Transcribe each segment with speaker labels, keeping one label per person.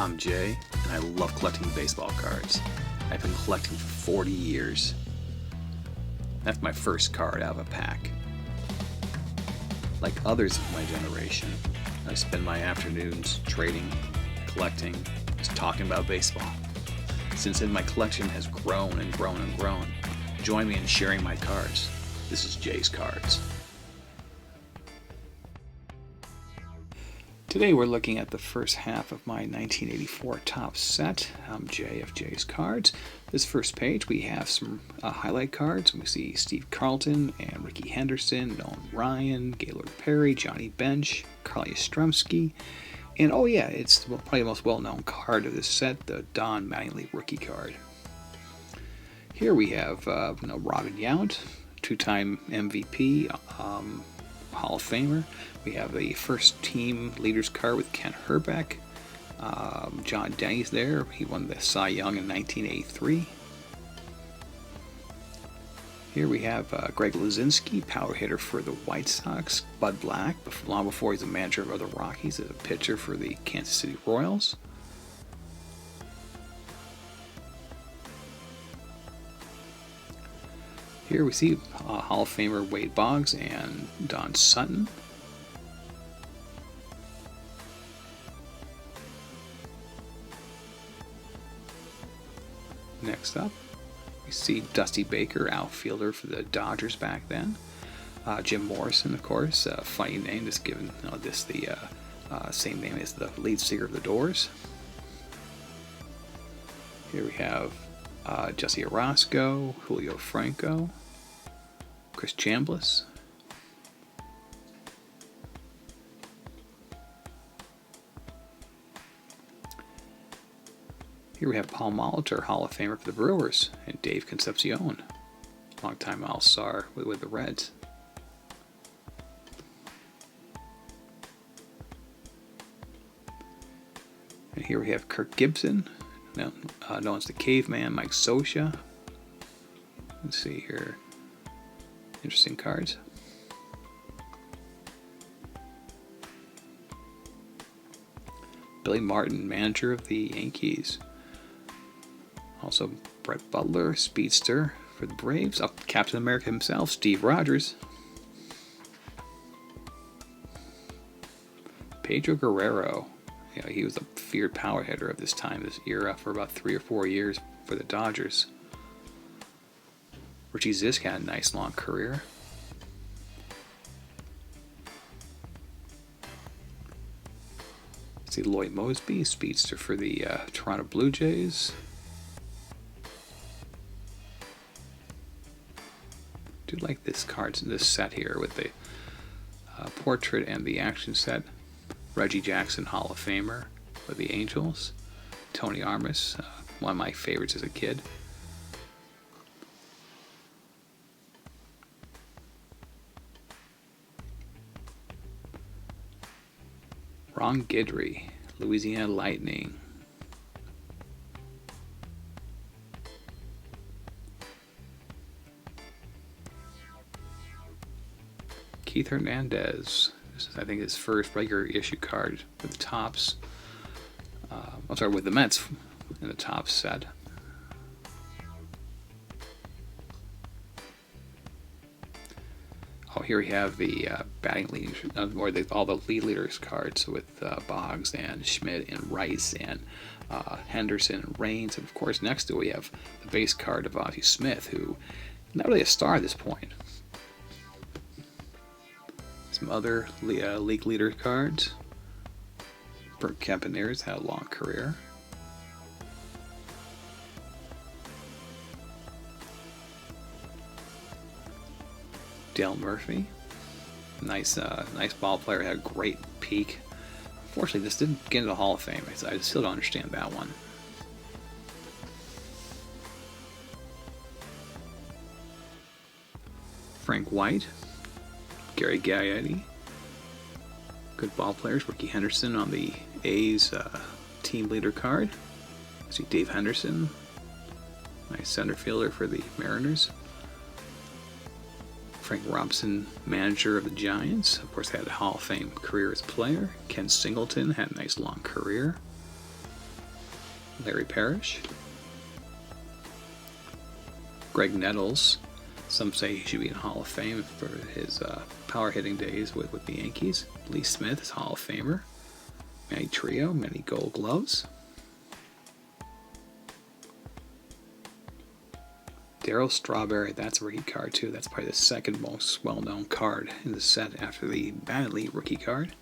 Speaker 1: I'm Jay, and I love collecting baseball cards. I've been collecting for 40 years. That's my first card out of a pack. Like others of my generation, I spend my afternoons trading, collecting, just talking about baseball. Since then, my collection has grown and grown and grown. Join me in sharing my cards. This is Jay's Cards. Today we're looking at the first half of my 1984 top set. I'm Jay of Jay's Cards. This first page we have some highlight cards. We see Steve Carlton and Ricky Henderson, Nolan Ryan, Gaylord Perry, Johnny Bench, Carl Yastrzemski, and oh yeah, it's probably the most well-known card of this set, the Don Mattingly rookie card. Here we have Robin Yount, two-time MVP, Hall of Famer. We have the first team leaders card with Ken Herbeck. John Denny's there. He won the Cy Young in 1983. Here we have Greg Luzinski, power hitter for the White Sox. Bud Black, long before he's a manager of the Rockies, as a pitcher for the Kansas City Royals. Here we see Hall of Famer Wade Boggs and Don Sutton. Next up, we see Dusty Baker, outfielder for the Dodgers back then. Jim Morrison, of course, funny name, just given this the same name as the lead singer of the Doors. Here we have Jesse Orosco, Julio Franco, Chris Chambliss. Here we have Paul Molitor, Hall of Famer for the Brewers, and Dave Concepcion, longtime All-Star with the Reds. And here we have Kirk Gibson, known as the Caveman, Mike Scioscia. Let's see here. Interesting cards. Billy Martin, manager of the Yankees. Also, Brett Butler, speedster for the Braves. Captain America himself, Steve Rogers. Pedro Guerrero. He was a feared power hitter of this era, for about 3 or 4 years for the Dodgers. Richie Zisk had a nice long career. See Lloyd Moseby, speedster for the Toronto Blue Jays. I do like this set here with the portrait and the action set. Reggie Jackson, Hall of Famer for the Angels. Tony Armas, one of my favorites as a kid. Ron Guidry, Louisiana Lightning. Keith Hernandez. This is, I think, his first regular issue card with the Topps. With the Mets in the Topps set. Oh, here we have the batting leaders, all the lead leaders cards with Boggs and Schmidt and Rice and Henderson and Raines. And of course, next to it we have the base card of Ozzie Smith, who not really a star at this point. Some other league leader cards. Bert Kempeneers had a long career. Dale Murphy, nice ball player, had a great peak. Unfortunately, this didn't get into the Hall of Fame. I still don't understand that one. Frank White, Gary Gaetti, good ball players. Ricky Henderson on the A's team leader card. See Dave Henderson, nice center fielder for the Mariners. Frank Robinson, manager of the Giants, of course had a Hall of Fame career as a player. Ken Singleton had a nice long career. Larry Parrish. Greg Nettles. Some say he should be in Hall of Fame for his power hitting days with the Yankees. Lee Smith is Hall of Famer. Manny Trio, many Gold Gloves. Darryl Strawberry, that's a rookie card too. That's probably the second most well-known card in the set after the Baseabll rookie card.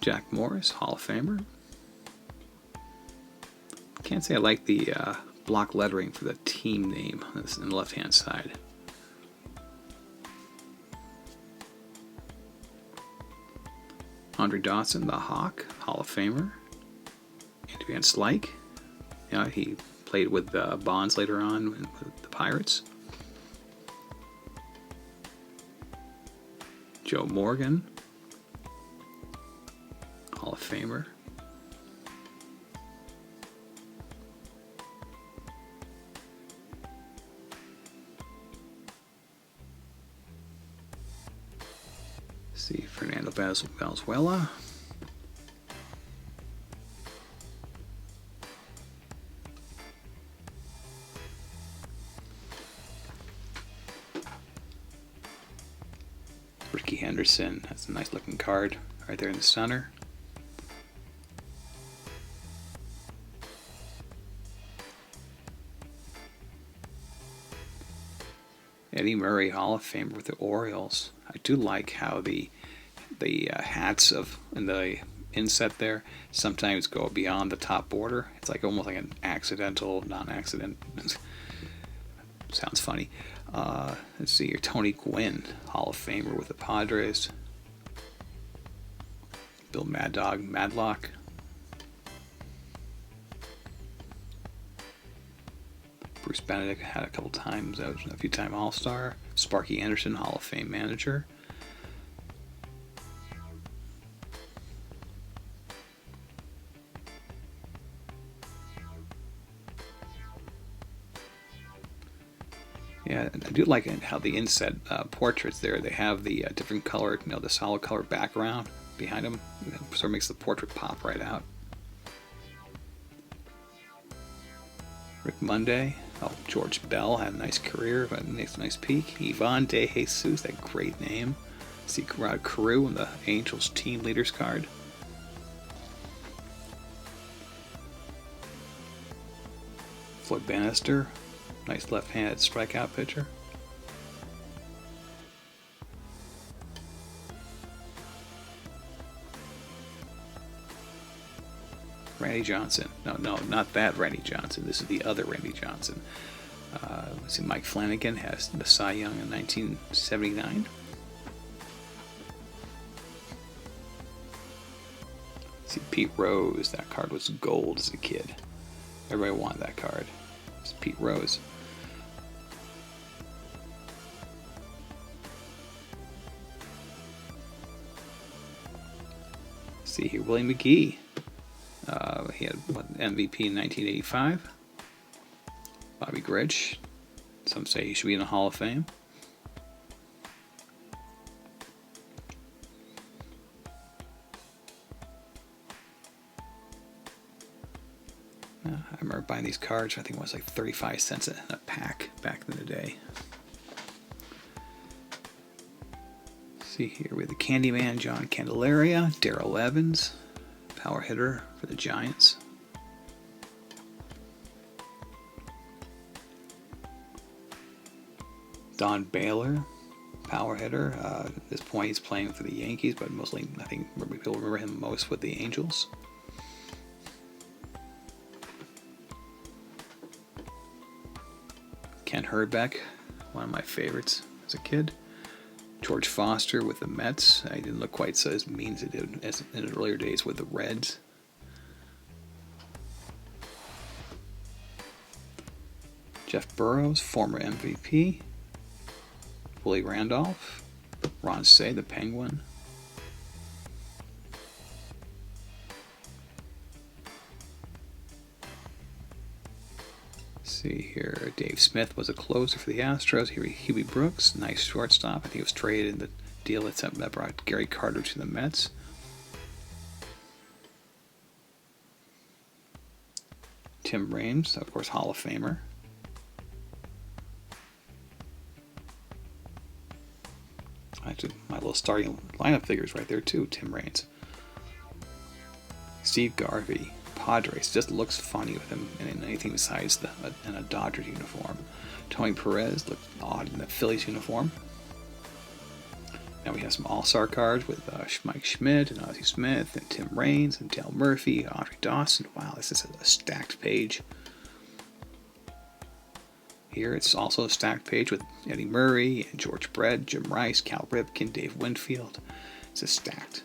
Speaker 1: Jack Morris, Hall of Famer. Can't say I like the block lettering for the team name on the left-hand side. Andre Dawson, the Hawk, Hall of Famer. Andy Van Slyke, he played with Bonds later on with the Pirates. Joe Morgan, Hall of Famer. See Fernando Valenzuela. Ricky Henderson, that's a nice looking card right there in the center. Eddie Murray, Hall of Famer with the Orioles. I do like how the hats in the inset there sometimes go beyond the top border. It's like almost like an accidental, non-accident. Sounds funny. Let's see here. Tony Gwynn, Hall of Famer with the Padres. Bill Mad Dog Madlock. Bruce Benedict had a couple times. That was a few-time All-Star. Sparky Anderson, Hall of Fame manager. Yeah, I do like how the inset portraits there, they have the different color, the solid color background behind them. It sort of makes the portrait pop right out. Rick Monday. Oh, George Bell had a nice career, but a nice peak. Ivan De Jesus, that great name. See Rod Carew in the Angels team leaders card. Floyd Bannister, nice left-handed strikeout pitcher. Randy Johnson. No, not that Randy Johnson. This is the other Randy Johnson. Let's see, Mike Flanagan has the Cy Young in 1979. See, Pete Rose. That card was gold as a kid. Everybody wanted that card. It's Pete Rose. See here, Willie McGee. He had MVP in 1985. Bobby Grich. Some say he should be in the Hall of Fame. I remember buying these cards. I think it was like 35 cents a pack back in the day. See here, we have the Candyman, John Candelaria, Darrell Evans, power hitter for the Giants. Don Baylor, power hitter. At this point, he's playing for the Yankees, but mostly, I think people remember him most with the Angels. Ken Herbeck, one of my favorites as a kid. George Foster with the Mets. He didn't look quite so as mean as he did in the earlier days with the Reds. Jeff Burrows, former MVP. Willie Randolph. Ron Say, the Penguin. See here, Dave Smith was a closer for the Astros. Here, Huey Brooks, nice shortstop. I think he was traded in the deal that brought Gary Carter to the Mets. Tim Raines, of course, Hall of Famer. Actually, my little starting lineup figures right there too. Tim Raines. Steve Garvey, Padres, just looks funny with him in anything besides in a Dodgers uniform. Tony Perez looked odd in the Phillies uniform. Now we have some All-Star cards with Mike Schmidt and Ozzie Smith and Tim Raines and Dale Murphy, Andre Dawson. Wow, this is a stacked page. Here it's also a stacked page with Eddie Murray and George Brett, Jim Rice, Cal Ripken, Dave Winfield. It's just stacked.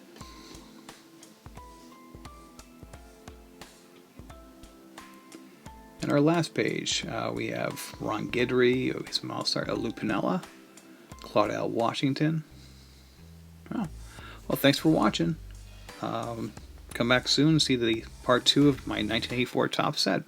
Speaker 1: And our last page, we have Ron Guidry, some All-Star, Lou Piniella, Claudell Washington. Oh. Well, thanks for watching. Come back soon and see the part 2 of my 1984 top set.